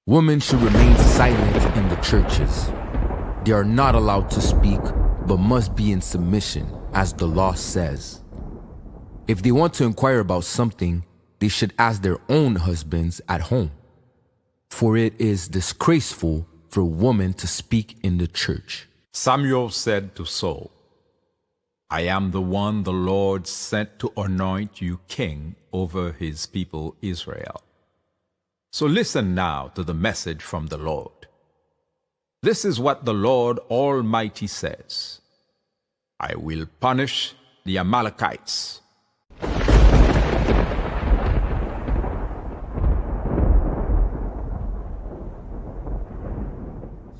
Women should remain silent in the churches. They are not allowed to speak, but must be in submission, as the law says. If they want to inquire about something, they should ask their own husbands at home. For it is disgraceful for a woman to speak in the church. Samuel said to Saul, I am the one the Lord sent to anoint you king over his people Israel. So listen now to the message from the Lord. This is what the Lord Almighty says. I will punish the Amalekites.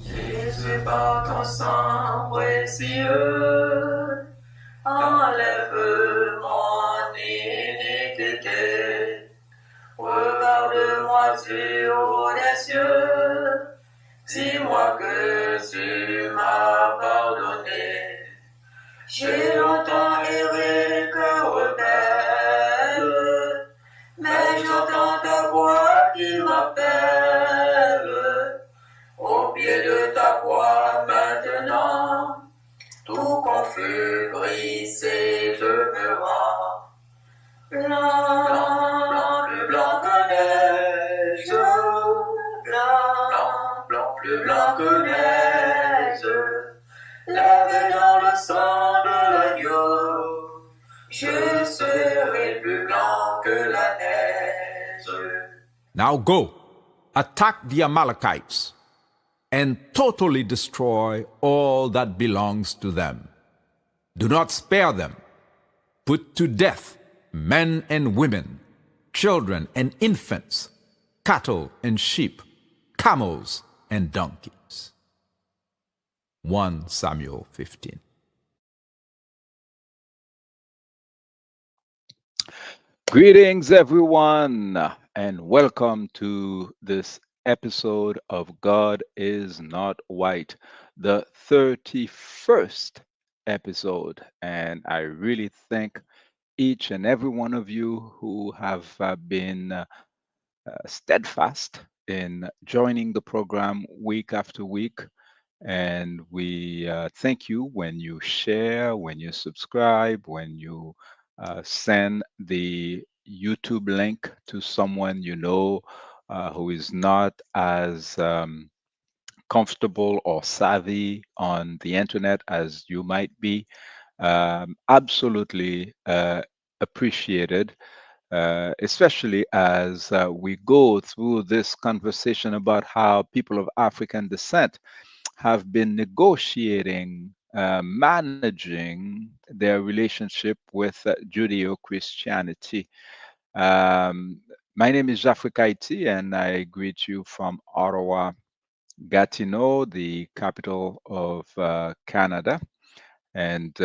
Jésus, par ton sang précieux, enlève mon iniquité. Regarde-moi sur les cieux, dis-moi que tu m'as pardonné. J'ai longtemps erré cœur rebelle, mais j'entends ta voix qui m'appelle. Au pied de ta croix maintenant, tout confus, brisé, je me rends. Blanc, blanc, plus blanc que neige, blanc, plus blanc que neige, lavé dans le sang de l'agneau, je serai plus blanc que la neige. Now go, attack the Amalekites, and totally destroy all that belongs to them. Do not spare them. Put to death men and women, children and infants, cattle and sheep, camels and donkeys. 1 Samuel 15. Greetings, everyone, and welcome to this episode of God is Not White, the 31st episode. And I really thank each and every one of you who have been steadfast in joining the program week after week. And we thank you when you share, when you subscribe, when you send the YouTube link to someone you know who is not as comfortable or savvy on the internet as you might be. Absolutely appreciated, especially as we go through this conversation about how people of African descent have been negotiating, managing their relationship with Judeo-Christianity. My name is Jafre Kaiti, and I greet you from Ottawa, Gatineau, the capital of Canada. And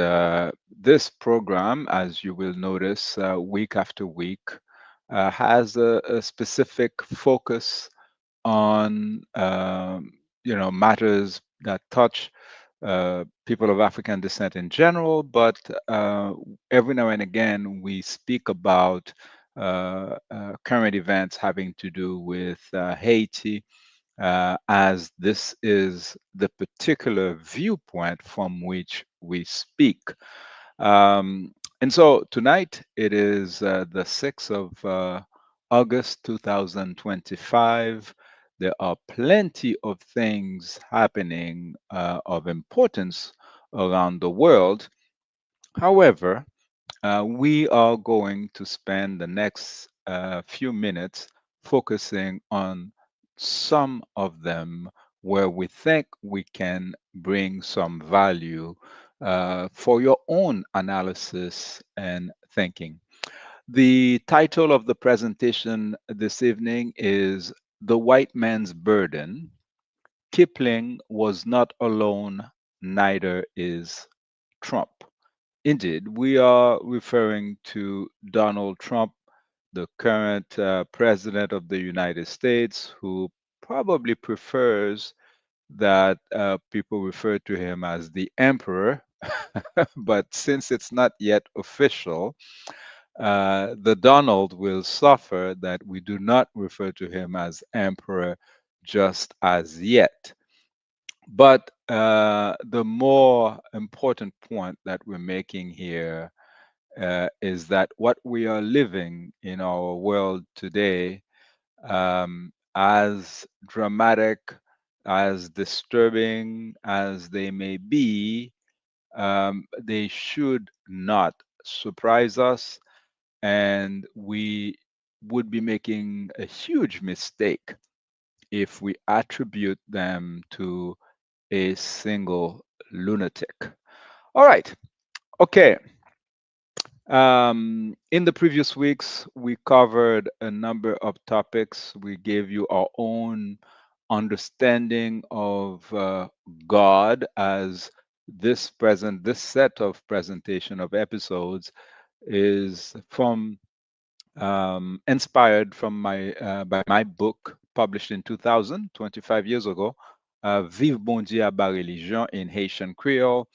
this program, as you will notice, week after week, has a specific focus on matters that touch people of African descent in general, but every now and again we speak about current events having to do with Haiti, as this is the particular viewpoint from which we speak. And so tonight it is the 6th of August 2025. There are plenty of things happening of importance around the world. However, we are going to spend the next few minutes focusing on some of them where we think we can bring some value for your own analysis and thinking. The title of the presentation this evening is The White Man's Burden. Kipling was not alone, neither is Trump. Indeed, we are referring to Donald Trump, the current president of the United States, who probably prefers that people refer to him as the emperor. But since it's not yet official, the Donald will suffer that we do not refer to him as emperor just as yet. But the more important point that we're making here is that what we are living in our world today, as dramatic, as disturbing as they may be, they should not surprise us, and we would be making a huge mistake if we attribute them to a single lunatic. All right. Okay. In the previous weeks, we covered a number of topics. We gave you our own understanding of God, as this set of presentation of episodes is from inspired from my by my book published in 2000, 25 years ago, Vive Bon Dieu à bas religion in Haitian Creole,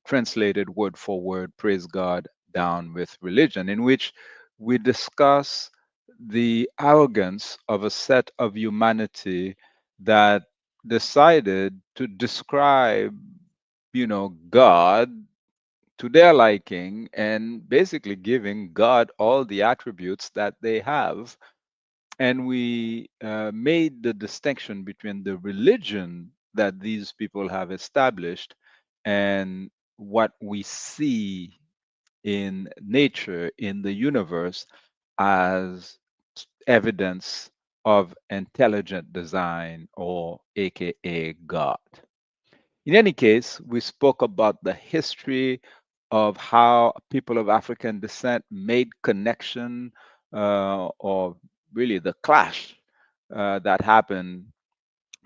translated word for word, Praise God Down with Religion, in which we discuss the arrogance of a set of humanity that decided to describe, God to their liking, and basically giving God all the attributes that they have. And we made the distinction between the religion that these people have established and what we see in nature, in the universe, as evidence of intelligent design, or AKA God. In any case, we spoke about the history of how people of African descent made connection, or really the clash that happened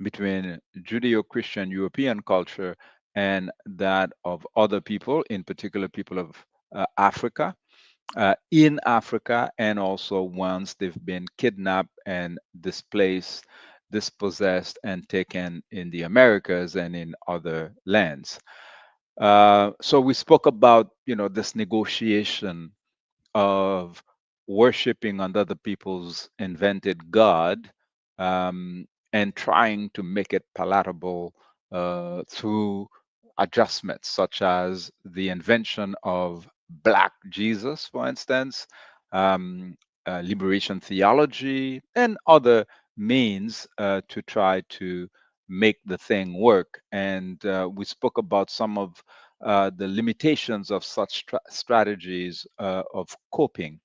between Judeo-Christian European culture and that of other people, in particular people of Africa, in Africa, and also once they've been kidnapped and displaced, dispossessed, and taken in the Americas and in other lands. So we spoke about, this negotiation of worshiping under the people's invented God, and trying to make it palatable through adjustments, such as the invention of Black Jesus, for instance, um, liberation theology, and other means to try to make the thing work. And we spoke about some of the limitations of such strategies of coping.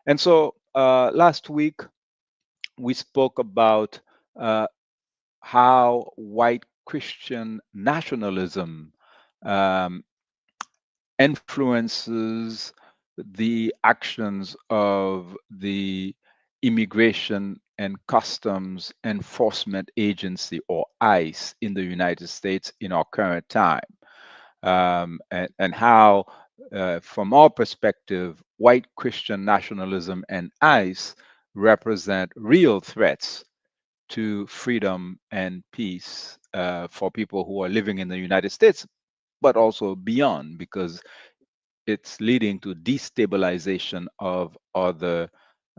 And so last week we spoke about uh, how white Christian nationalism um, influences the actions of the Immigration and Customs Enforcement Agency, or ICE, in the United States in our current time. And how, from our perspective, white Christian nationalism and ICE represent real threats to freedom and peace for people who are living in the United States, but also beyond, because it's leading to destabilization of other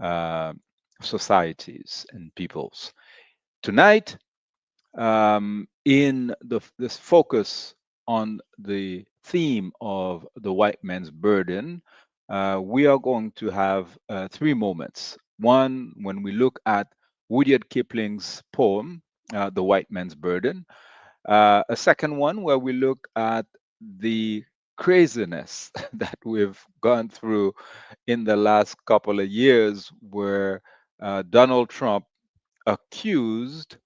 uh, societies and peoples. Tonight, in this focus on the theme of the white man's burden, we are going to have three moments. One, when we look at Rudyard Kipling's poem, The White Man's Burden. A second one, where we look at the craziness that we've gone through in the last couple of years, where Donald Trump accused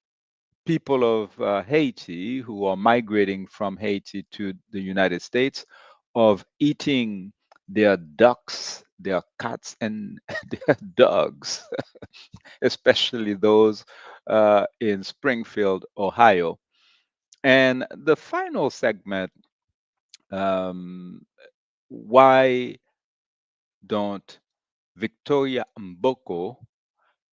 people of Haiti who are migrating from Haiti to the United States of eating their ducks, their cats, and their dogs, especially those in Springfield, Ohio. And the final segment, um, why don't Victoria Mboko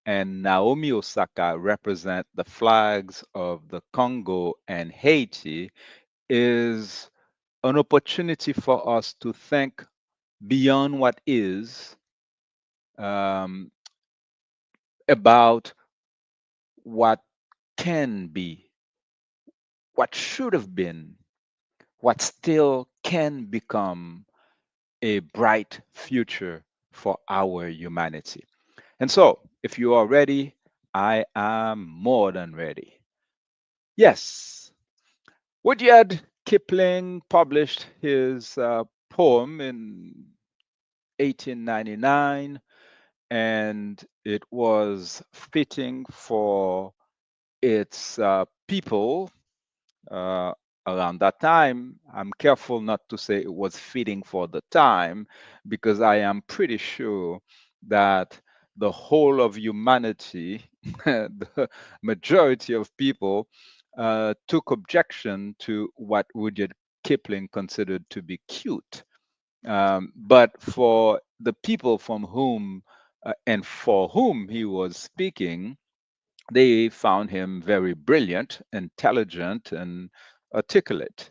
and Naomi Osaka represent the flags of the Congo and Haiti, is an opportunity for us to think beyond what is, um, about what can be, what should have been, what still can become a bright future for our humanity. And so, if you are ready, I am more than ready. Yes, Rudyard Kipling published his poem in 1899, and it was fitting for its people uh, around that time. I'm careful not to say it was fitting for the time because I am pretty sure that the whole of humanity, the majority of people, took objection to what Rudyard Kipling considered to be cute. But for the people from whom and for whom he was speaking, they found him very brilliant, intelligent, and articulate.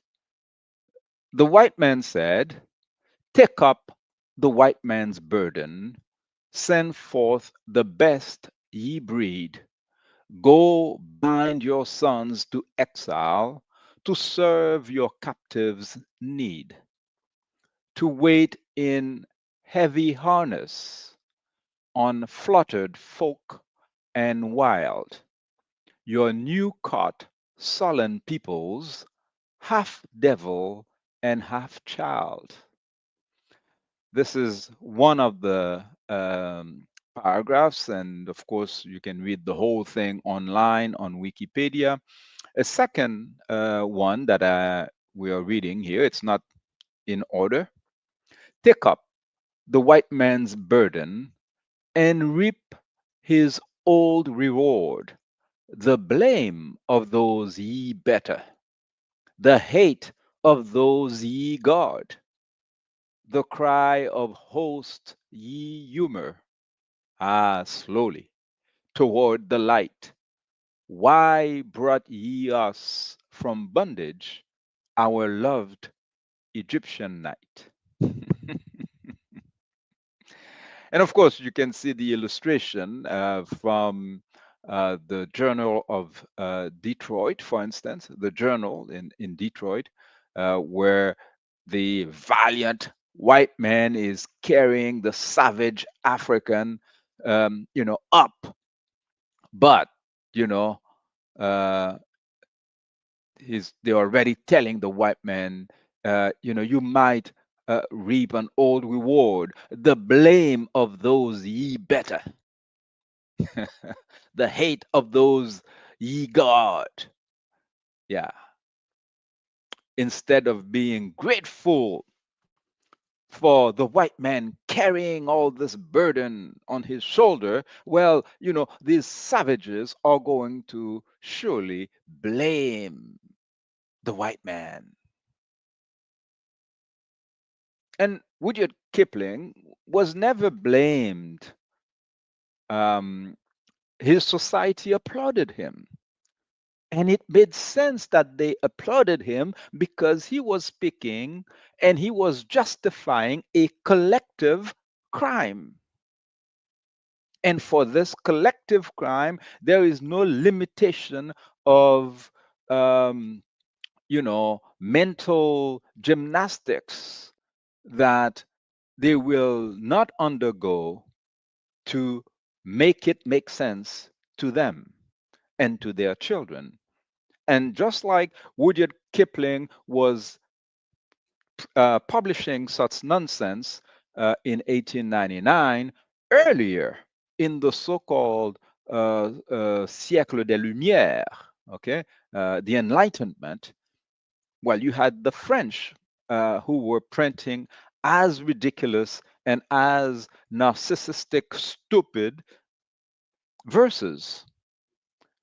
The white man said, "Take up the white man's burden, send forth the best ye breed. Go bind your sons to exile, to serve your captives' need, to wait in heavy harness on fluttered folk and wild. Your new caught sullen peoples, half devil and half child." This is one of the paragraphs, and of course, you can read the whole thing online on Wikipedia. A second one that we are reading here, it's not in order. "Take up the white man's burden and reap his old reward, the blame of those ye better, the hate of those ye guard, the cry of hosts ye humor. Ah, slowly toward the light. Why brought ye us from bondage, our loved Egyptian night?" And of course, you can see the illustration from the Journal of Detroit, for instance, the journal in Detroit, where the valiant white man is carrying the savage African, up. But, you know, uh, they're already telling the white man, you might reap an old reward, the blame of those ye better, the hate of those ye guard. Yeah. Instead of being grateful for the white man carrying all this burden on his shoulder, well, these savages are going to surely blame the white man. And Rudyard Kipling was never blamed. Um, his society applauded him. And it made sense that they applauded him because he was speaking and he was justifying a collective crime. And for this collective crime, there is no limitation of, mental gymnastics that they will not undergo to make it make sense to them and to their children. And just like Rudyard Kipling was publishing such nonsense in 1899, earlier in the so-called siècle des Lumières, okay, the Enlightenment, well, you had the French who were printing as ridiculous and as narcissistic, stupid verses,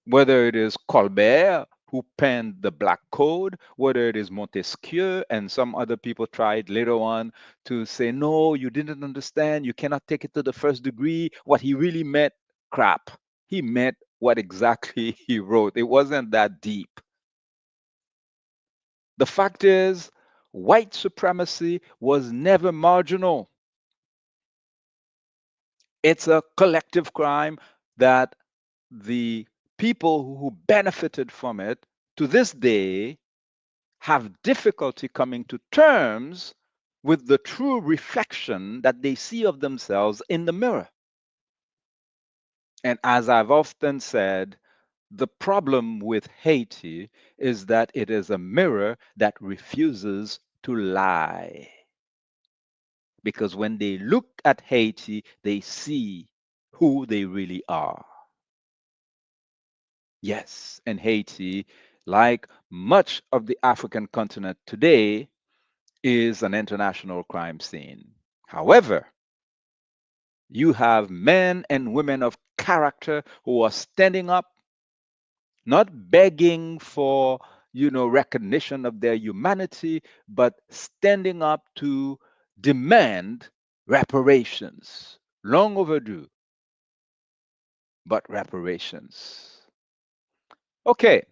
whether it is Colbert who penned the Black Code, whether it is Montesquieu and some other people tried later on to say, no, you didn't understand, you cannot take it to the first degree. What he really meant, crap. He meant what exactly he wrote. It wasn't that deep. The fact is, white supremacy was never marginal. It's a collective crime that the people who benefited from it to this day have difficulty coming to terms with the true reflection that they see of themselves in the mirror. And as I've often said, the problem with Haiti is that it is a mirror that refuses to lie. Because when they look at Haiti, they see who they really are. Yes, and Haiti, like much of the African continent today, is an international crime scene. However, you have men and women of character who are standing up, not begging for, recognition of their humanity, but standing up to demand reparations. Long overdue, but reparations. Okay,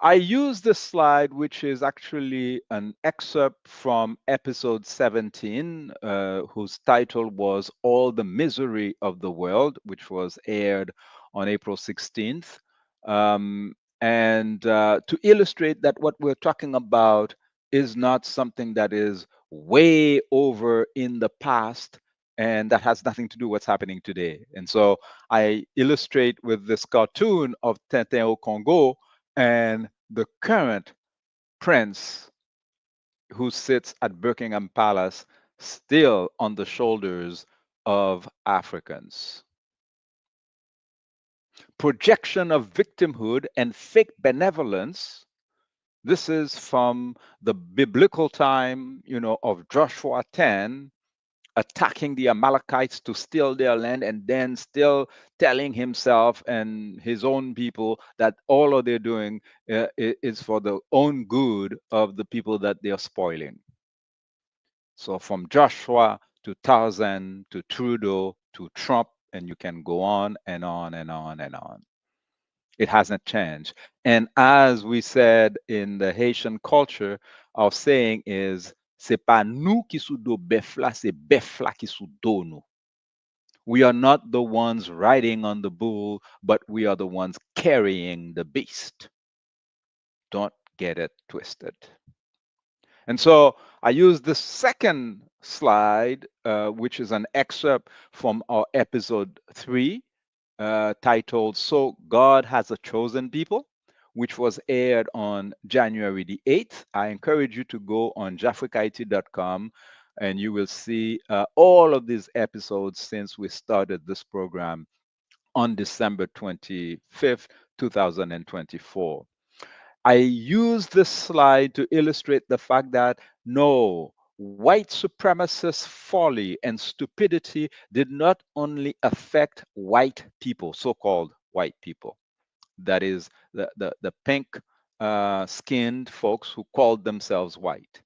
I use this slide, which is actually an excerpt from episode 17, whose title was All the Misery of the World, which was aired on April 16th. And to illustrate that what we're talking about is not something that is way over in the past and that has nothing to do with what's happening today. And so I illustrate with this cartoon of Tintin au Congo and the current prince who sits at Buckingham Palace still on the shoulders of Africans. Projection of victimhood and fake benevolence. This is from the biblical time, of Joshua 10, attacking the Amalekites to steal their land, and then still telling himself and his own people that all of they're doing is for the own good of the people that they're spoiling. So from Joshua to Tarzan to Trudeau to Trump, and you can go on and on and on and on. It hasn't changed. And as we said in the Haitian culture, our saying is, c'est pas nous qui sous do bœuf là, c'est bœuf là qui sous dos nous. We are not the ones riding on the bull, but we are the ones carrying the beast. Don't get it twisted. And so I use the second slide, which is an excerpt from our episode 3, titled So God Has a Chosen People, which was aired on January the 8th. I encourage you to go on jafrikaiti.com and you will see all of these episodes since we started this program on December 25th, 2024. I use this slide to illustrate the fact that no, white supremacist folly and stupidity did not only affect white people, so-called white people, that is the pink skinned folks who called themselves white.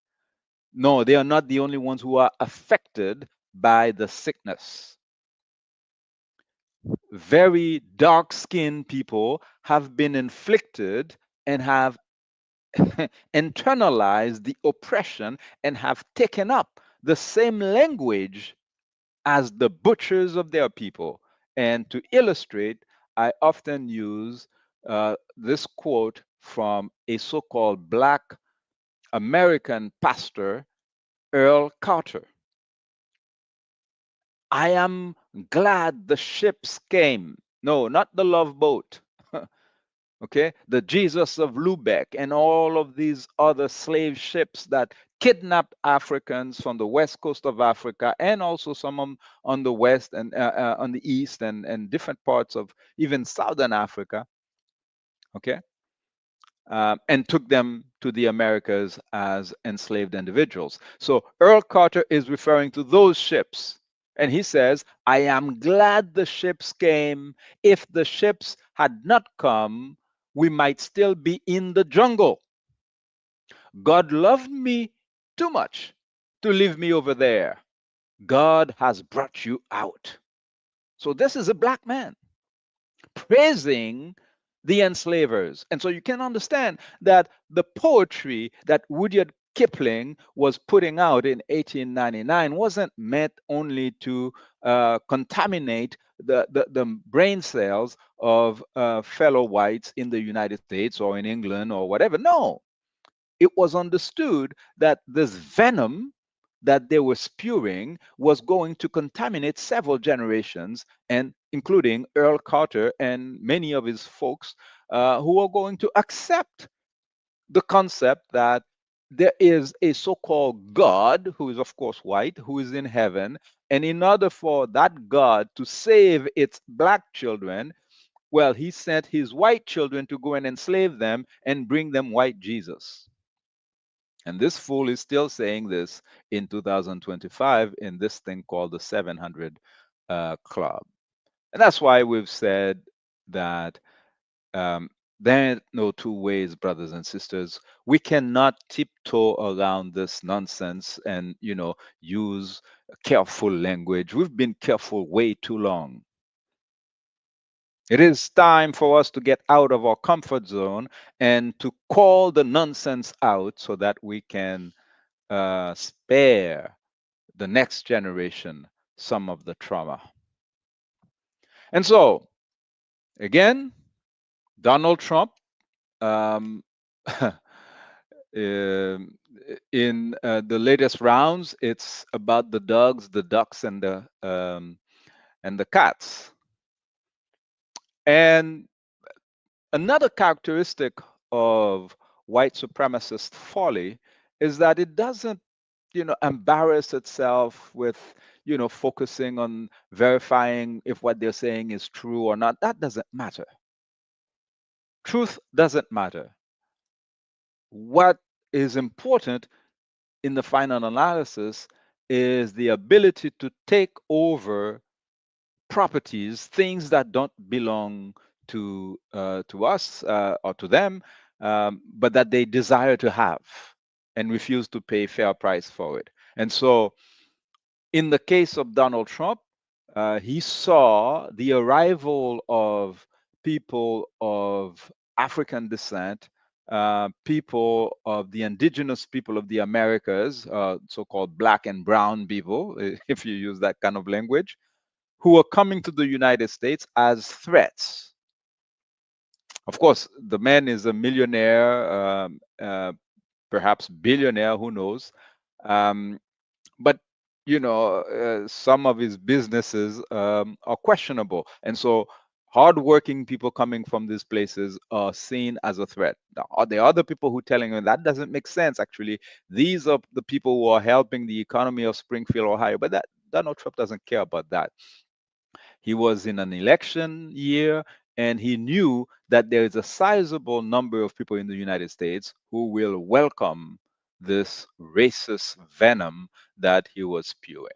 No, they are not the only ones who are affected by the sickness. Very dark skinned people have been inflicted and have internalized the oppression and have taken up the same language as the butchers of their people. And to illustrate, I often use this quote from a so called Black American pastor, Earl Carter. I am glad the ships came. No, not the love boat. Okay, the Jesus of Lubeck and all of these other slave ships that kidnapped Africans from the west coast of Africa and also some on the west and on the east and different parts of even southern Africa. Okay, and took them to the Americas as enslaved individuals. So Earl Carter is referring to those ships. And he says, I am glad the ships came. If the ships had not come, we might still be in the jungle. God loved me too much to leave me over there. God has brought you out. So this is a black man praising the enslavers. And so you can understand that the poetry that Rudyard Kipling was putting out in 1899 wasn't meant only to contaminate the brain cells of fellow whites in the United States or in England or whatever. No, it was understood that this venom that they were spewing was going to contaminate several generations, and including Earl Carter and many of his folks who are going to accept the concept that there is a so-called God, who is of course white, who is in heaven, and in order for that God to save its black children, well, he sent his white children to go and enslave them and bring them white Jesus. And this fool is still saying this in 2025 in this thing called the 700 Club. And that's why we've said that um, there are no two ways, brothers and sisters. We cannot tiptoe around this nonsense and, use careful language. We've been careful way too long. It is time for us to get out of our comfort zone and to call the nonsense out so that we can spare the next generation some of the trauma. And so, again, Donald Trump, um, in the latest rounds, it's about the dogs, the ducks, and the cats. And another characteristic of white supremacist folly is that it doesn't, embarrass itself with, focusing on verifying if what they're saying is true or not. That doesn't matter. Truth doesn't matter. What is important in the final analysis is the ability to take over properties, things that don't belong to us or to them, but that they desire to have and refuse to pay fair price for it. And so, in the case of Donald Trump, he saw the arrival of people of African descent, people of the indigenous people of the Americas, so-called black and brown people, if you use that kind of language, who are coming to the United States as threats. Of course, the man is a millionaire, perhaps billionaire, who knows? Um, but some of his businesses are questionable, and so hardworking people coming from these places are seen as a threat. Now, are there other people who telling him that doesn't make sense? Actually, these are the people who are helping the economy of Springfield, Ohio. But that Donald Trump doesn't care about that. He was in an election year, and he knew that there is a sizable number of people in the United States who will welcome this racist venom that he was spewing.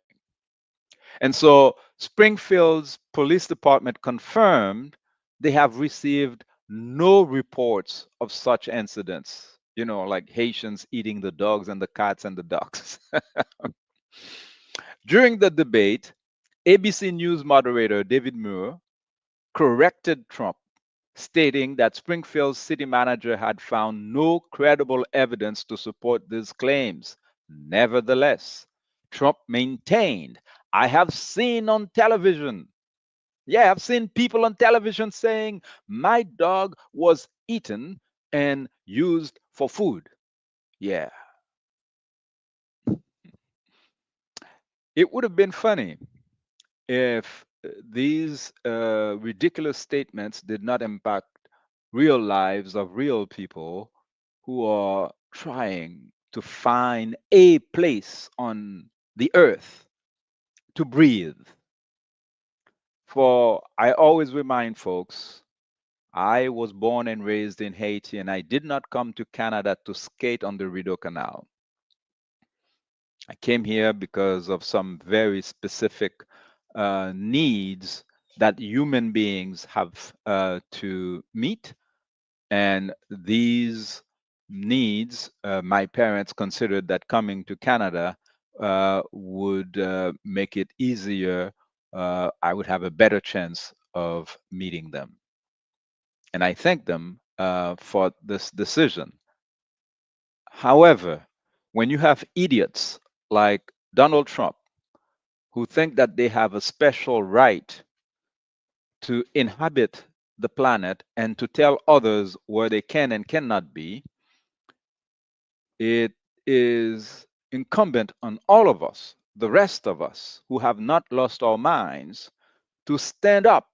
And so Springfield's police department confirmed they have received no reports of such incidents, like Haitians eating the dogs and the cats and the ducks. During the debate, ABC News moderator David Moore corrected Trump, stating that Springfield's city manager had found no credible evidence to support these claims. Nevertheless, Trump maintained, I have seen on television. Yeah, I've seen people on television saying my dog was eaten and used for food. Yeah, it would have been funny if these ridiculous statements did not impact real lives of real people who are trying to find a place on the earth to breathe. For I always remind folks, I was born and raised in Haiti, and I did not come to Canada to skate on the Rideau Canal. I came here because of some very specific needs that human beings have to meet. And these needs, my parents considered that coming to Canada would make it easier. I would have a better chance of meeting them. And I thank them for this decision. However, When you have idiots like Donald Trump who think that they have a special right to inhabit the planet and to tell others where they can and cannot be, it is incumbent on all of us, the rest of us who have not lost our minds, to stand up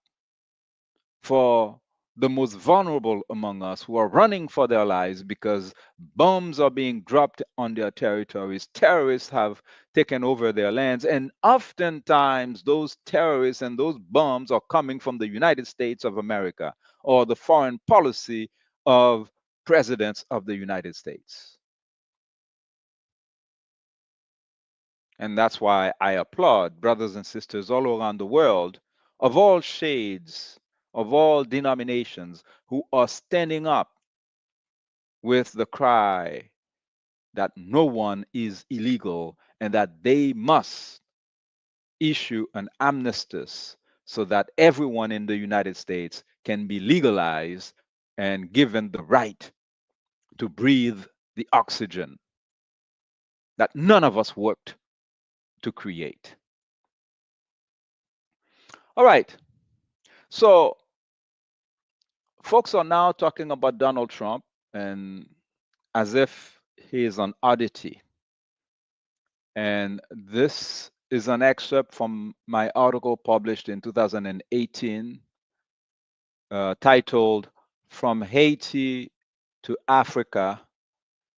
for the most vulnerable among us who are running for their lives because bombs are being dropped on their territories. Terrorists have taken over their lands, and oftentimes those terrorists and those bombs are coming from the United States of America or the foreign policy of presidents of the United States. And that's why I applaud brothers and sisters all around the world of all shades, of all denominations, who are standing up with the cry that no one is illegal and that they must issue an amnesty so that everyone in the United States can be legalized and given the right to breathe the oxygen that none of us worked to create. All right. So folks are now talking about Donald Trump and as if he is an oddity. And this is an excerpt from my article published in 2018 titled From Haiti to Africa,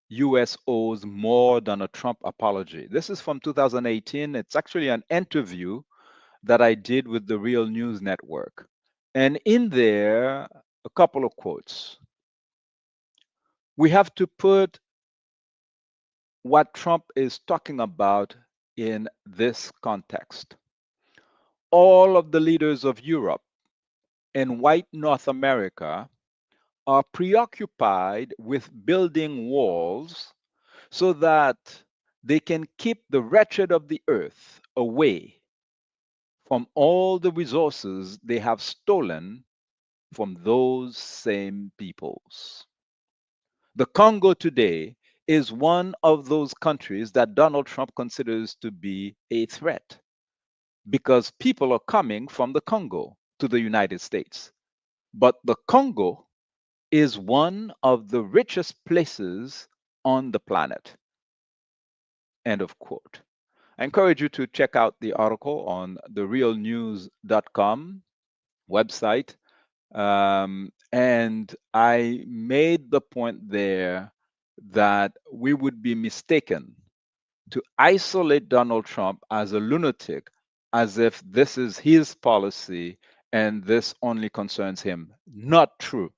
US owes more than a Trump apology. This is from 2018. It's actually an interview that I did with the Real News Network. And in there, a couple of quotes. We have to put what Trump is talking about in this context. All of the leaders of Europe and white North America are preoccupied with building walls so that they can keep the wretched of the earth away from all the resources they have stolen from those same peoples. The Congo today is one of those countries that Donald Trump considers to be a threat because people are coming from the Congo to the United States. But the Congo is one of the richest places on the planet. End of quote. I encourage you to check out the article on therealnews.com website. And I made the point there that we would be mistaken to isolate Donald Trump as a lunatic, as if this is his policy and this only concerns him. Not true.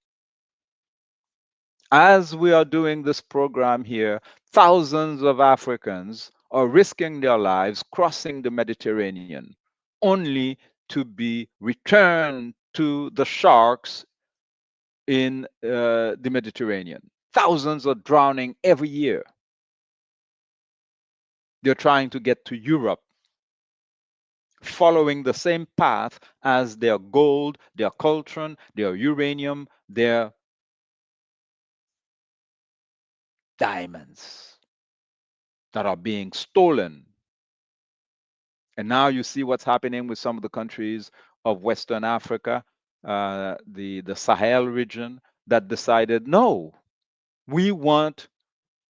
As we are doing this program here, thousands of Africans are risking their lives crossing the Mediterranean only to be returned to the sharks in the Mediterranean. Thousands are drowning every year. They're trying to get to Europe, following the same path as their gold, their coltron, their uranium, their diamonds that are being stolen. And now you see what's happening with some of the countries of Western Africa, the Sahel region, that decided no, we want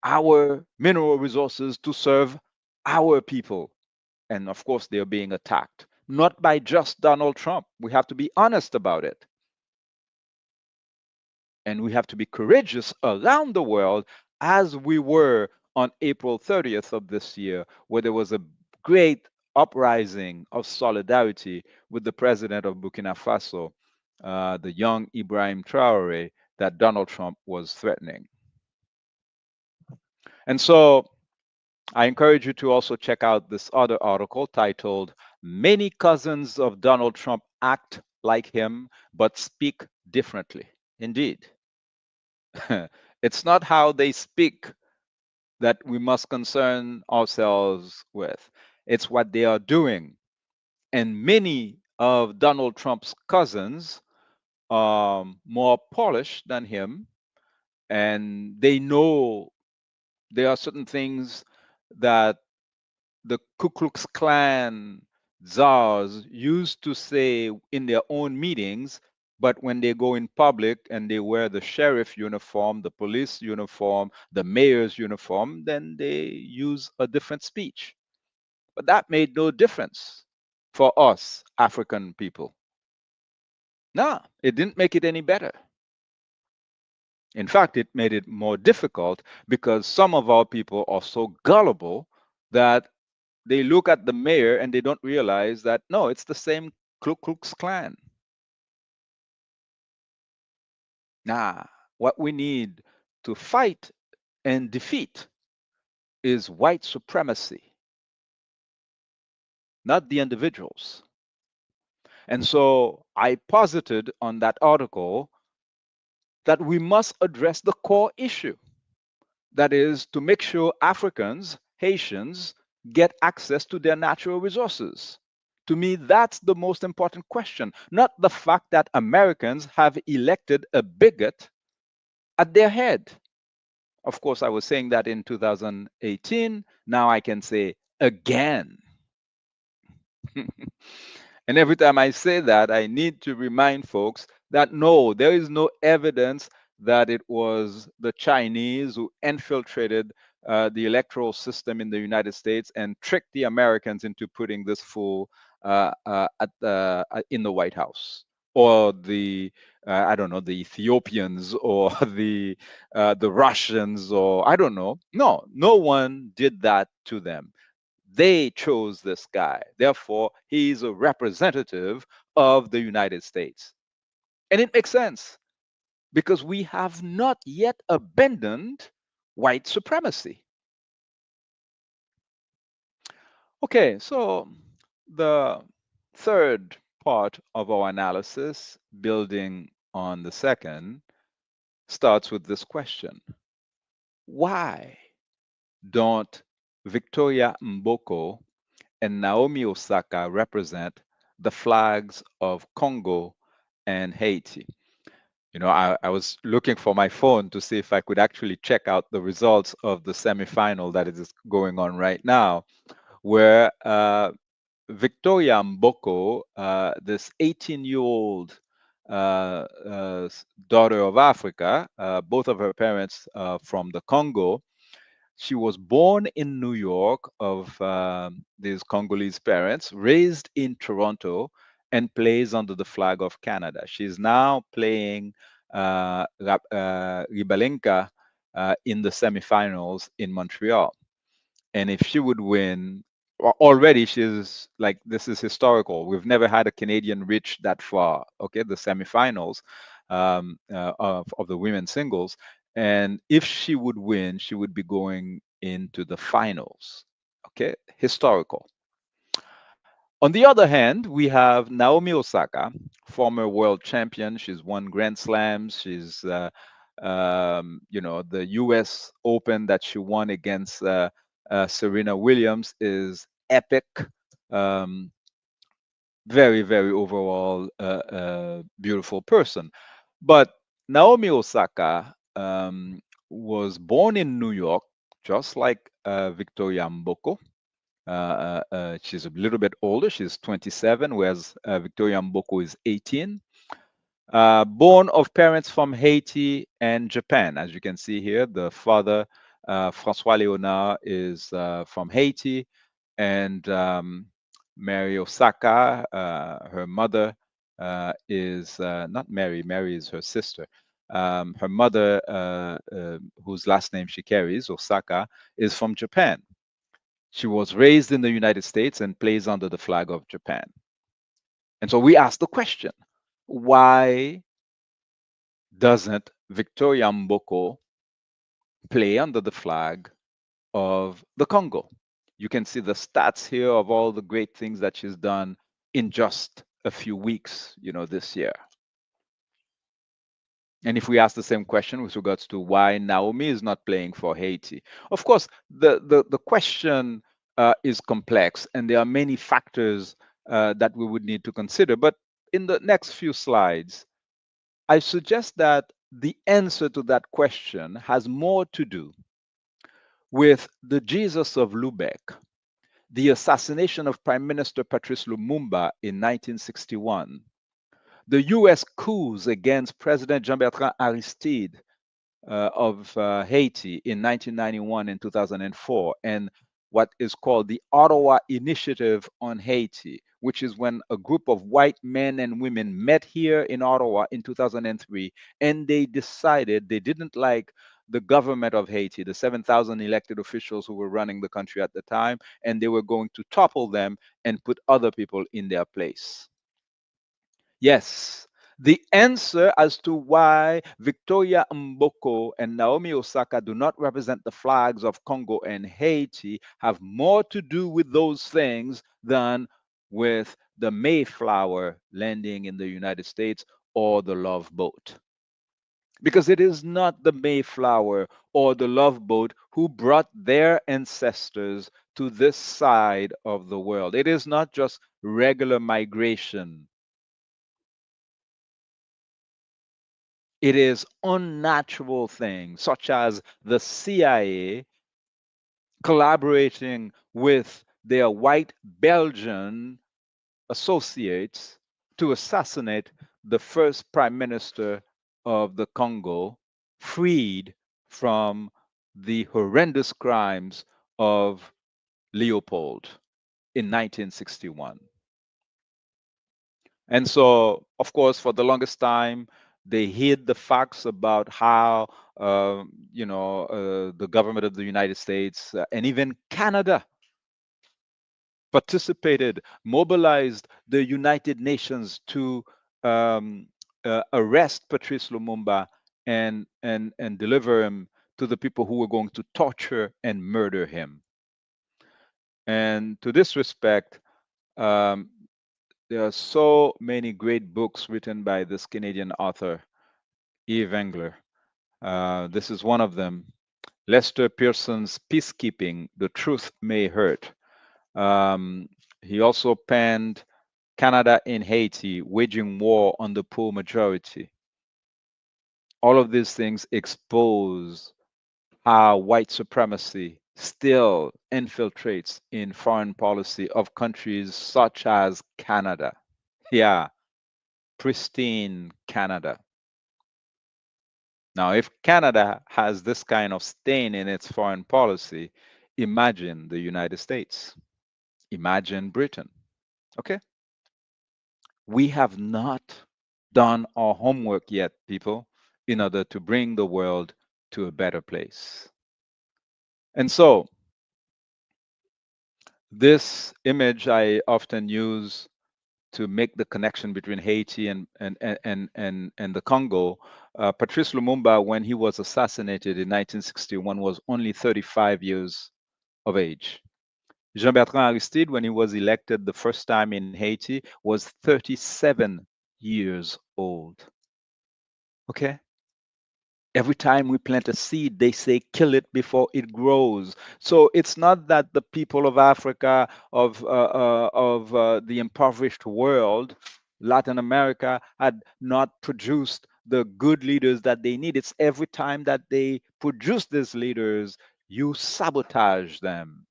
our mineral resources to serve our people. And of course, they're being attacked, not by just Donald Trump. We have to be honest about it. And we have to be courageous around the world as we were on April 30th of this year, where there was a great uprising of solidarity with the president of Burkina Faso, the young Ibrahim Traore, that Donald Trump was threatening. And so I encourage you to also check out this other article titled Many Cousins of Donald Trump Act Like Him But Speak Differently. Indeed. It's not how they speak that we must concern ourselves with. It's what they are doing. And many of Donald Trump's cousins are more polished than him, and they know There are certain things that the Ku Klux Klan czars used to say in their own meetings, but when they go in public and they wear the sheriff uniform, the police uniform, the mayor's uniform, then they use a different speech. But that made no difference for us African people. No, it didn't make it any better. In fact, it made it more difficult because some of our people are so gullible that they look at the mayor and they don't realize that no, it's the same Ku Klux Klan. Nah, what we need to fight and defeat is white supremacy, not the individuals. And so I posited on that article that we must address the core issue. That is to make sure Africans, Haitians, get access to their natural resources. To me, that's the most important question, not the fact that Americans have elected a bigot at their head. Of course, I was saying that in 2018. Now I can say again. And every time I say that, I need to remind folks that no, there is no evidence that it was the Chinese who infiltrated the electoral system in the United States and tricked the Americans into putting this fool in the White House, or the I don't know, the Ethiopians, or the Russians, or I don't know. No, no one did that to them. They chose this guy. Therefore, he's a representative of the United States. And it makes sense because we have not yet abandoned white supremacy. Okay, so the third part of our analysis, building on the second, starts with this question: why don't Victoria Mboko and Naomi Osaka represent the flags of Congo and Haiti? You know, I was looking for my phone to see if I could actually check out the results of the semifinal that is going on right now, where Victoria Mboko, this 18-year-old daughter of Africa, both of her parents from the Congo. She was born in New York of these Congolese parents, raised in Toronto, and plays under the flag of Canada. She's now playing Ribalenka in the semifinals in Montreal. And if she would win, already she's like, this is historical. We've never had a Canadian reach that far. Okay, the semifinals of the women's singles. And if she would win, she would be going into the finals. Okay, historical. On the other hand, we have Naomi Osaka, former world champion. She's won Grand Slams. She's, the U.S. Open that she won against Serena Williams is epic. Um, Very, very overall beautiful person. But Naomi Osaka was born in New York, just like Victoria Mboko. She's a little bit older. She's 27, whereas Victoria Mboko is 18. Born of parents from Haiti and Japan. As you can see here, the father, Francois Léonard, is from Haiti, and Mary Osaka, her mother, is not Mary. Mary is her sister. Her mother, whose last name she carries, Osaka, is from Japan. She was raised in the United States and plays under the flag of Japan. And so we ask the question, why doesn't Victoria Mboko play under the flag of the Congo? You can see the stats here of all the great things that she's done in just a few weeks, this year. And if we ask the same question with regards to why Naomi is not playing for Haiti, of course, the question is complex, and there are many factors that we would need to consider. But in the next few slides, I suggest that the answer to that question has more to do with the Jesus of Lubeck, the assassination of Prime Minister Patrice Lumumba in 1961, the US coups against President Jean-Bertrand Aristide of Haiti in 1991 and 2004, and what is called the Ottawa Initiative on Haiti, which is when a group of white men and women met here in Ottawa in 2003, and they decided they didn't like the government of Haiti, the 7,000 elected officials who were running the country at the time, and they were going to topple them and put other people in their place. Yes, the answer as to why Victoria Mboko and Naomi Osaka do not represent the flags of Congo and Haiti have more to do with those things than with the Mayflower landing in the United States or the Love Boat. Because it is not the Mayflower or the Love Boat who brought their ancestors to this side of the world. It is not just regular migration. It is unnatural things such as the CIA collaborating with their white Belgian associates to assassinate the first prime minister of the Congo, freed from the horrendous crimes of Leopold in 1961. And so, of course, for the longest time, they hid the facts about how, the government of the United States and even Canada participated, mobilized the United Nations to arrest Patrice Lumumba and deliver him to the people who were going to torture and murder him. And to this respect, um, there are so many great books written by this Canadian author, Eve Engler. This is one of them. Lester Pearson's Peacekeeping, The Truth May Hurt. He also penned Canada in Haiti, Waging War on the Poor Majority. All of these things expose how white supremacy still infiltrates in foreign policy of countries such as Canada. Yeah, pristine Canada. Now, if Canada has this kind of stain in its foreign policy, imagine the United States. Imagine Britain. Okay? We have not done our homework yet, people, in order to bring the world to a better place. And so, this image I often use to make the connection between Haiti and the Congo. Patrice Lumumba, when he was assassinated in 1961, was only 35 years of age. Jean-Bertrand Aristide, when he was elected the first time in Haiti, was 37 years old. Okay? Every time we plant a seed, they say kill it before it grows. So it's not that the people of Africa, of the impoverished world, Latin America, had not produced the good leaders that they need. It's every time that they produce these leaders, you sabotage them,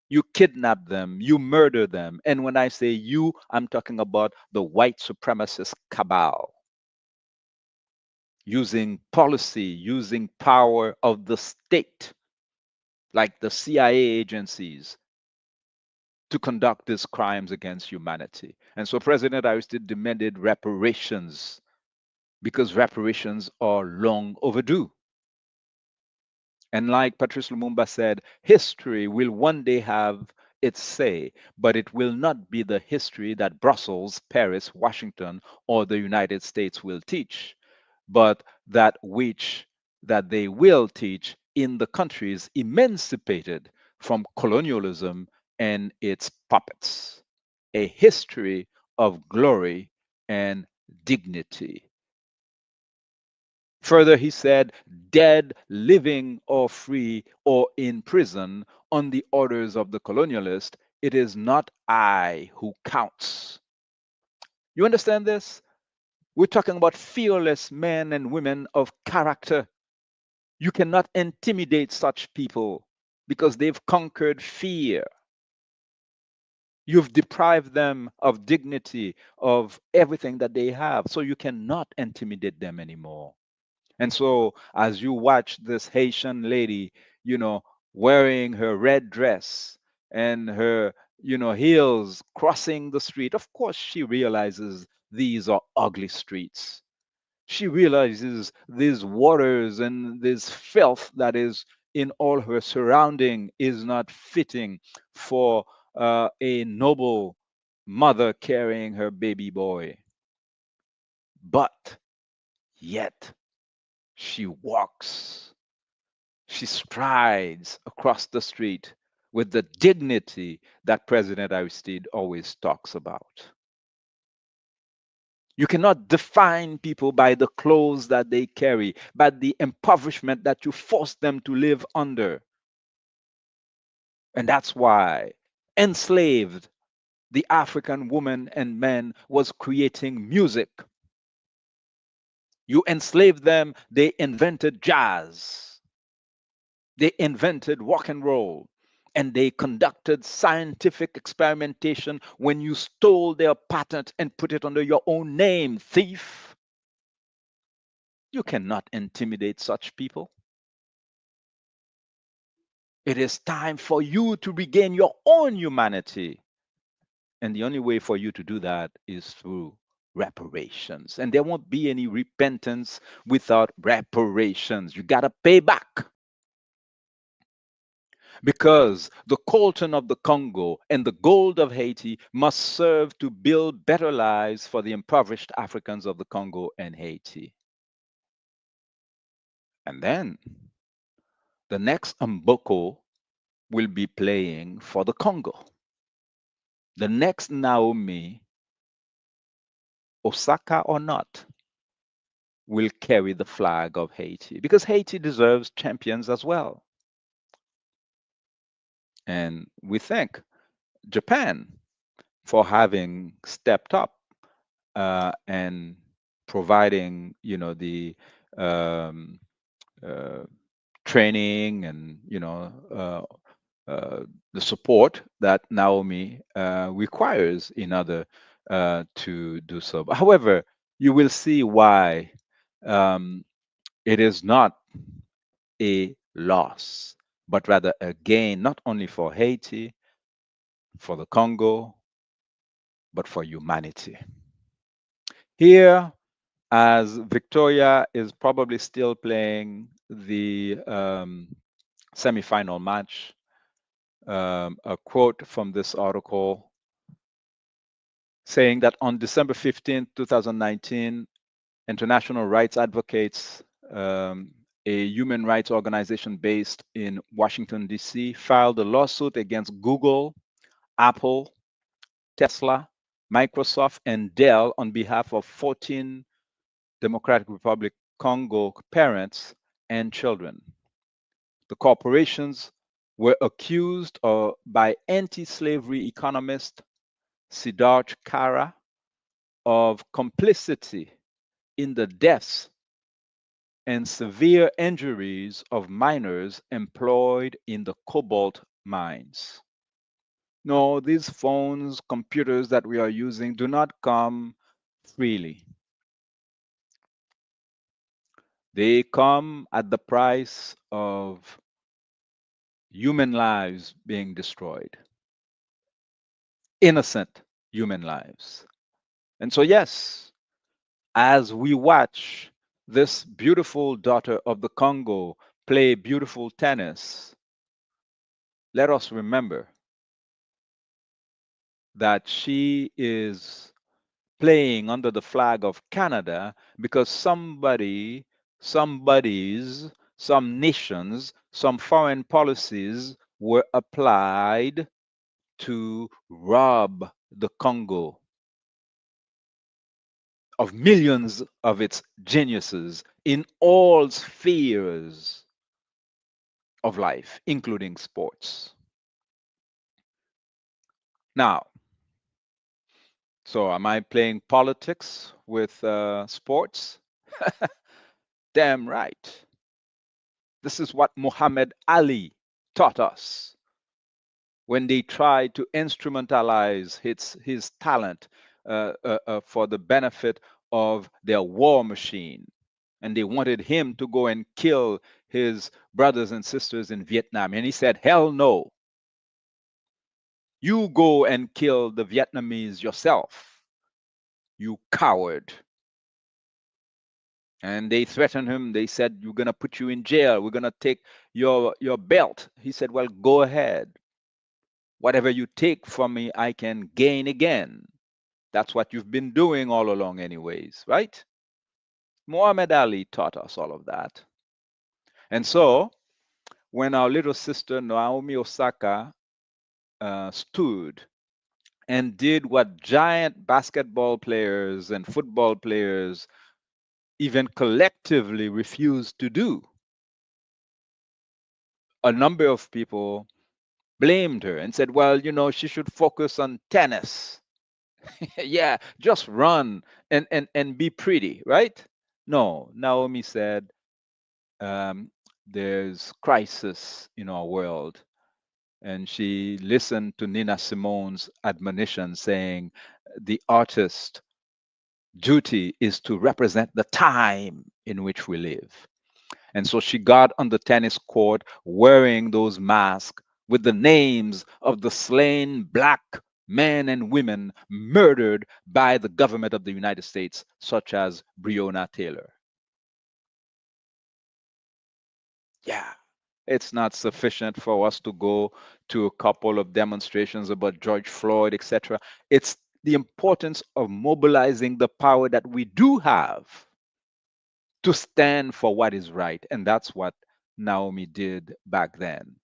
you kidnap them, you murder them. And when I say you, I'm talking about the white supremacist cabal using policy, using power of the state, like the CIA agencies, to conduct these crimes against humanity. And so President Aristide demanded reparations because reparations are long overdue. And like Patrice Lumumba said, history will one day have its say, but it will not be the history that Brussels, Paris, Washington, or the United States will teach, but that they will teach in the countries emancipated from colonialism and its puppets. A history of glory and dignity. Further, he said, dead, living, or free, or in prison on the orders of the colonialist, it is not I who counts. You understand this? We're talking about fearless men and women of character. You cannot intimidate such people because they've conquered fear. You've deprived them of dignity, of everything that they have. So you cannot intimidate them anymore. And so, as you watch this Haitian lady, you know, wearing her red dress and her, heels crossing the street, of course, she realizes these are ugly streets. She realizes these waters and this filth that is in all her surrounding is not fitting for a noble mother carrying her baby boy. But yet she walks, she strides across the street with the dignity that President Aristide always talks about. You cannot define people by the clothes that they carry, by the impoverishment that you force them to live under. And that's why enslaved, the African woman and man was creating music. You enslaved them, they invented jazz, they invented rock and roll, and they conducted scientific experimentation when you stole their patent and put it under your own name, thief. You cannot intimidate such people. It is time for you to regain your own humanity. And the only way for you to do that is through reparations. And there won't be any repentance without reparations. You got to pay back because the coltan of the Congo and the gold of Haiti must serve to build better lives for the impoverished Africans of the Congo and Haiti. And then the next Mboko will be playing for the Congo. The next Naomi, Osaka or not, will carry the flag of Haiti because Haiti deserves champions as well. And we thank Japan for having stepped up and providing, the um, uh, training and the support that Naomi requires in order to do so. However, you will see why um, it is not a loss, but rather a gain, not only for Haiti, for the Congo, but for humanity. Here, as Victoria is probably still playing the semifinal match, a quote from this article saying that on December 15th, 2019, international rights advocates, um, a human rights organization based in Washington, D.C., filed a lawsuit against Google, Apple, Tesla, Microsoft, and Dell on behalf of 14 Democratic Republic Congo parents and children. The corporations were accused by anti slavery economist Siddharth Kara of complicity in the deaths and severe injuries of miners employed in the cobalt mines. No, these phones, computers that we are using do not come freely. They come at the price of human lives being destroyed, innocent human lives. And so, yes, as we watch this beautiful daughter of the Congo play beautiful tennis, let us remember that she is playing under the flag of Canada because some nations, some foreign policies were applied to rob the Congo of millions of its geniuses in all spheres of life, including sports. Now, so am I playing politics with sports? Damn right. This is what Muhammad Ali taught us when they tried to instrumentalize his talent for the benefit of their war machine. And they wanted him to go and kill his brothers and sisters in Vietnam. And he said, hell no. You go and kill the Vietnamese yourself, you coward. And they threatened him. They said, we're going to put you in jail. We're going to take your belt. He said, well, go ahead. Whatever you take from me, I can gain again. That's what you've been doing all along, anyways, right? Muhammad Ali taught us all of that. And so, when our little sister Naomi Osaka stood and did what giant basketball players and football players even collectively refused to do, a number of people blamed her and said, well, she should focus on tennis. Yeah, just run and be pretty, right? No, Naomi said, there's crisis in our world. And she listened to Nina Simone's admonition saying, the artist's duty is to represent the time in which we live. And so she got on the tennis court wearing those masks with the names of the slain black men and women murdered by the government of the United States, such as Breonna Taylor. Yeah, it's not sufficient for us to go to a couple of demonstrations about George Floyd, etc. It's the importance of mobilizing the power that we do have to stand for what is right. And that's what Naomi did back then.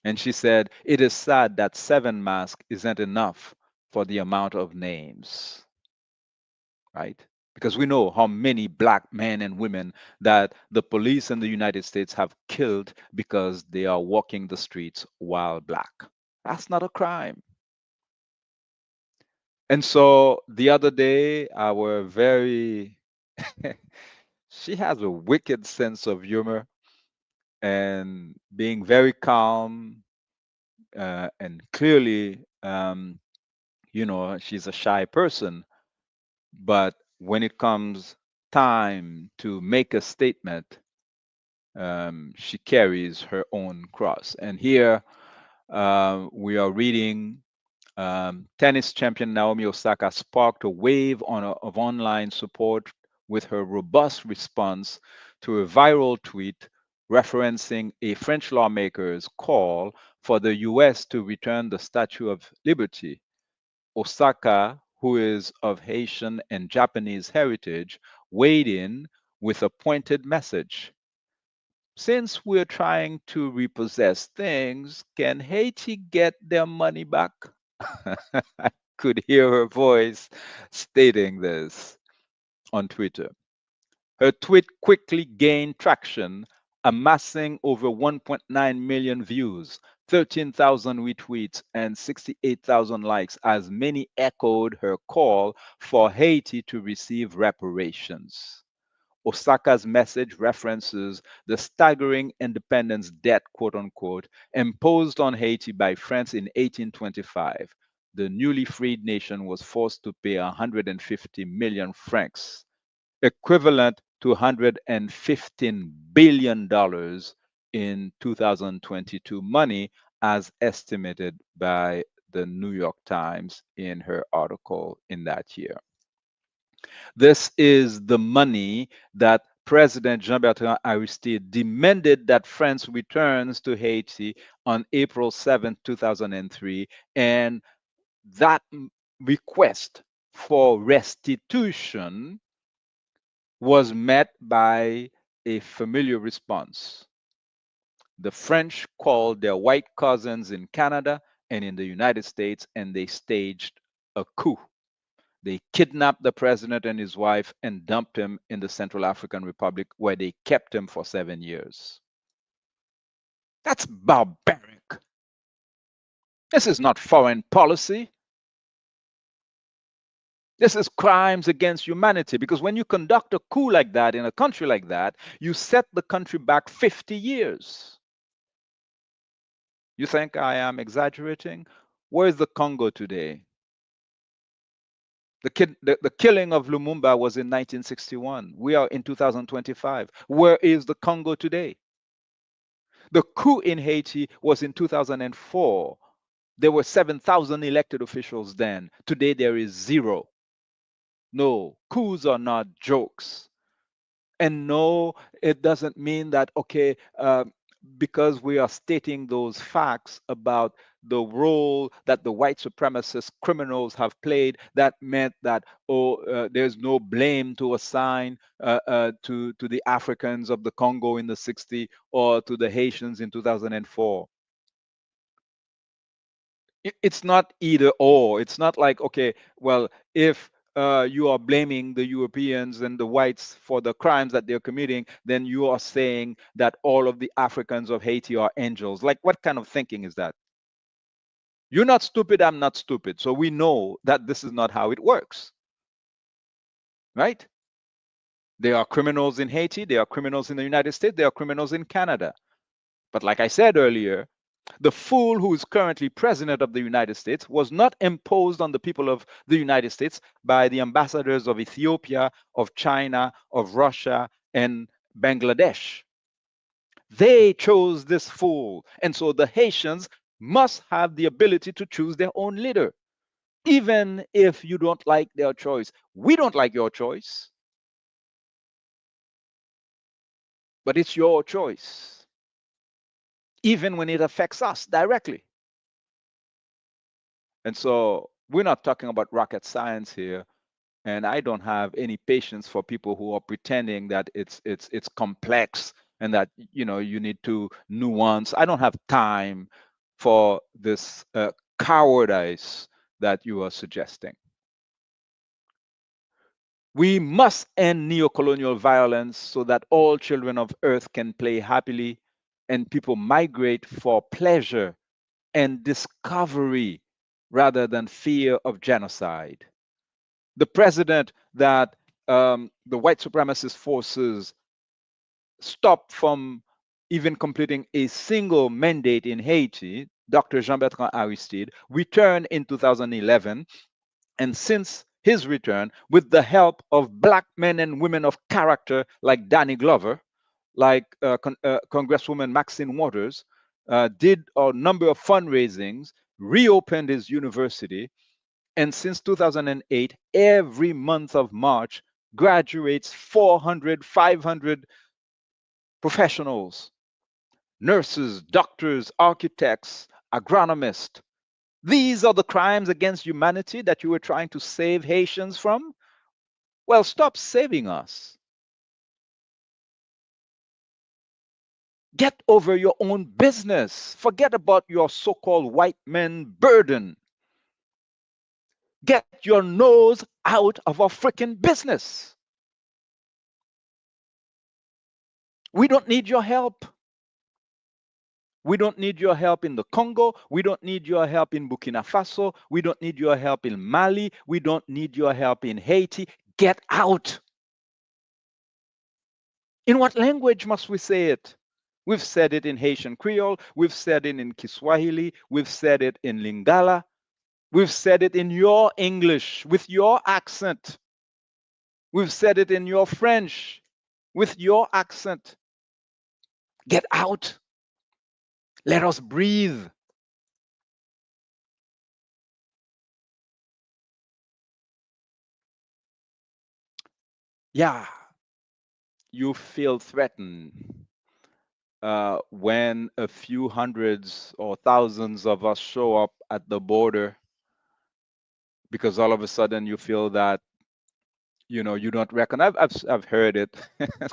And she said, it is sad that 7 masks isn't enough for the amount of names, right? Because we know how many black men and women that the police in the United States have killed because they are walking the streets while black. That's not a crime. And so the other day, our very, she has a wicked sense of humor and being very calm and clearly, she's a shy person. But when it comes time to make a statement, she carries her own cross. And here we are reading tennis champion Naomi Osaka sparked a wave of online support with her robust response to a viral tweet referencing a French lawmaker's call for the US to return the Statue of Liberty. Osaka, who is of Haitian and Japanese heritage, weighed in with a pointed message. Since we're trying to repossess things, can Haiti get their money back? I could hear her voice stating this on Twitter. Her tweet quickly gained traction, amassing over 1.9 million views, 13,000 retweets, and 68,000 likes, as many echoed her call for Haiti to receive reparations. Osaka's message references the staggering independence debt, quote unquote, imposed on Haiti by France in 1825. The newly freed nation was forced to pay 150 million francs, equivalent to $115 billion in 2022 money, as estimated by the New York Times in her article in that year. This is the money that President Jean-Bertrand Aristide demanded that France returns to Haiti on April 7, 2003, and that request for restitution was met by a familiar response. The French called their white cousins in Canada and in the United States, and they staged a coup. They kidnapped the president and his wife and dumped him in the Central African Republic, where they kept him for 7 years. That's barbaric. This is not foreign policy. This is crimes against humanity, because when you conduct a coup like that in a country like that, you set the country back 50 years. You think I am exaggerating? Where is the Congo today? The killing of Lumumba was in 1961. We are in 2025. Where is the Congo today? The coup in Haiti was in 2004. There were 7,000 elected officials then. Today there is zero. No, coups are not jokes. And no, it doesn't mean that, okay, because we are stating those facts about the role that the white supremacist criminals have played, that meant that, there's no blame to assign to the Africans of the Congo in the 60s or to the Haitians in 2004. It's not either or. It's not like, okay, well, if you are blaming the Europeans and the whites for the crimes that they're committing, then you are saying that all of the Africans of Haiti are angels. Like, what kind of thinking is that? You're not stupid, I'm not stupid. So we know that this is not how it works, right? There are criminals in Haiti, there are criminals in the United States, there are criminals in Canada. But like I said earlier, the fool who is currently president of the United States was not imposed on the people of the United States by the ambassadors of Ethiopia, of China, of Russia, and Bangladesh. They chose this fool. And so the Haitians must have the ability to choose their own leader, even if you don't like their choice. We don't like your choice, but it's your choice, even when it affects us directly. And so we're not talking about rocket science here. And I don't have any patience for people who are pretending that it's complex and that you need to nuance. I don't have time for this cowardice that you are suggesting. We must end neocolonial violence so that all children of Earth can play happily and people migrate for pleasure and discovery rather than fear of genocide. The president that the white supremacist forces stopped from even completing a single mandate in Haiti, Dr. Jean-Bertrand Aristide, returned in 2011. And since his return, with the help of black men and women of character like Danny Glover, like Congresswoman Maxine Waters, did a number of fundraisings, reopened his university, and since 2008, every month of March graduates 400, 500 professionals, nurses, doctors, architects, agronomists. These are the crimes against humanity that you were trying to save Haitians from? Well, stop saving us. Get over your own business. Forget about your so called white men burden. Get your nose out of our freaking business. We don't need your help. We don't need your help in the Congo. We don't need your help in Burkina Faso. We don't need your help in Mali. We don't need your help in Haiti. Get out. In what language must we say it? We've said it in Haitian Creole. We've said it in Kiswahili. We've said it in Lingala. We've said it in your English with your accent. We've said it in your French with your accent. Get out. Let us breathe. Yeah, you feel threatened when a few hundreds or thousands of us show up at the border, because all of a sudden you feel that you don't reckon. I've heard it.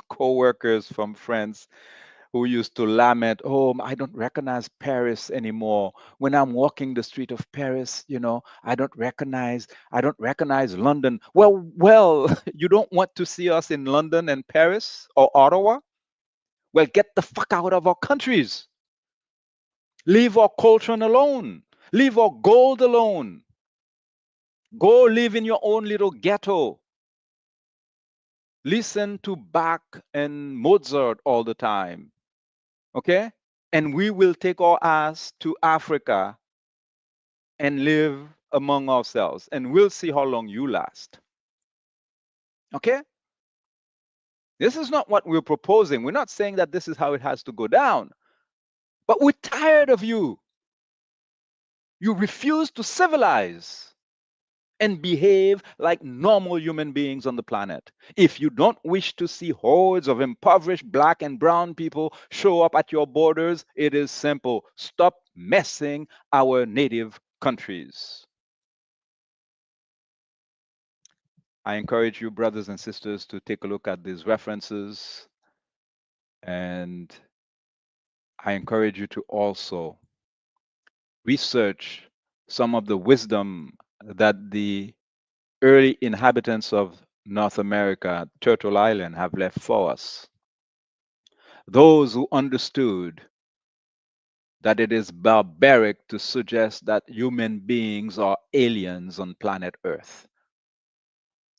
Co-workers from friends who used to lament, "Oh, I don't recognize Paris anymore. When I'm walking the street of Paris, I don't recognize London." Well, you don't want to see us in London and Paris or Ottawa? Well, get the fuck out of our countries. Leave our culture alone. Leave our gold alone. Go live in your own little ghetto. Listen to Bach and Mozart all the time. Okay? And we will take our ass to Africa and live among ourselves. And we'll see how long you last. Okay? This is not what we're proposing. We're not saying that this is how it has to go down. But we're tired of you. You refuse to civilize and behave like normal human beings on the planet. If you don't wish to see hordes of impoverished black and brown people show up at your borders, it is simple. Stop messing our native countries. I encourage you, brothers and sisters, to take a look at these references. And I encourage you to also research some of the wisdom that the early inhabitants of North America, Turtle Island, have left for us. Those who understood that it is barbaric to suggest that human beings are aliens on planet Earth.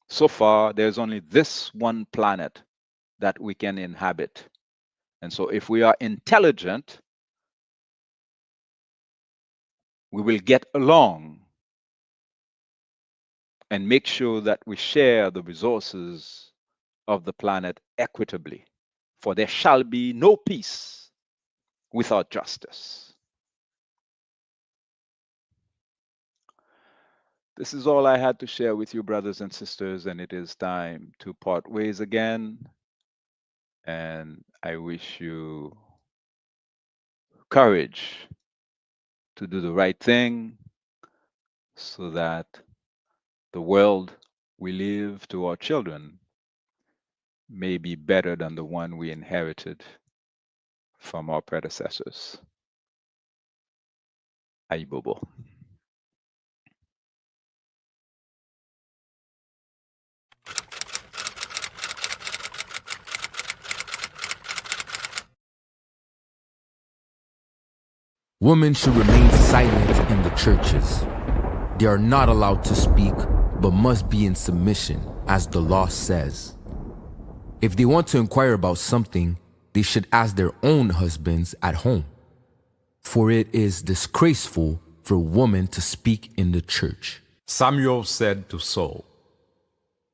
So far, there's only this one planet that we can inhabit. And so if we are intelligent, we will get along and make sure that we share the resources of the planet equitably. For there shall be no peace without justice. This is all I had to share with you, brothers and sisters, and it is time to part ways again. And I wish you courage to do the right thing so that the world we leave to our children may be better than the one we inherited from our predecessors. Aibobo. Women should remain silent in the churches. They are not allowed to speak, but must be in submission, as the law says. If they want to inquire about something, they should ask their own husbands at home. For it is disgraceful for a woman to speak in the church. Samuel said to Saul,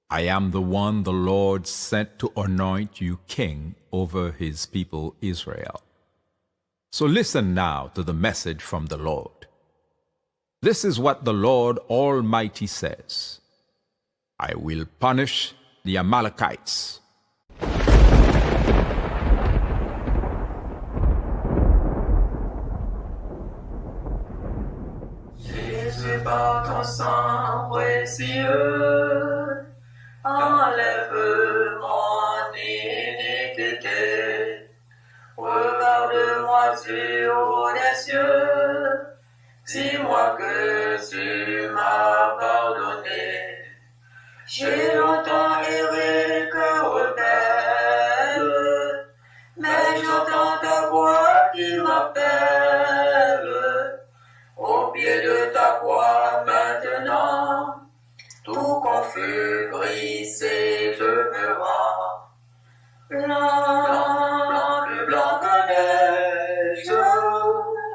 I am the one the Lord sent to anoint you king over his people Israel. So listen now to the message from the Lord. This is what the Lord Almighty says. I will punish the Amalekites. Jésus, par ton sang précieux, enlève mon iniquité. Regarde-moi sur les cieux, dis-moi que tu m'as pardonné. J'ai longtemps erré cœur rebelle, mais j'entends ta voix qui m'appelle. Au pied de ta croix maintenant, tout confus, brisé, je me rends. Blanc, blanc, plus blanc que neige,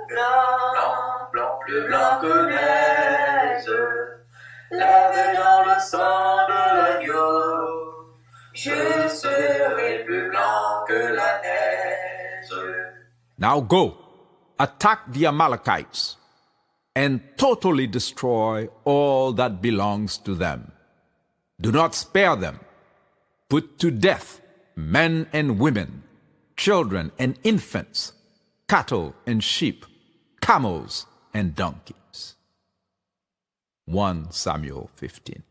blanc, blanc, plus blanc que neige, lavé dans le sang de l'agneau, je serai plus blanc que la neige. Now go, attack the Amalekites, and totally destroy all that belongs to them. Do not spare them. Put to death men and women, children and infants, cattle and sheep, camels and donkeys. 1 Samuel 15.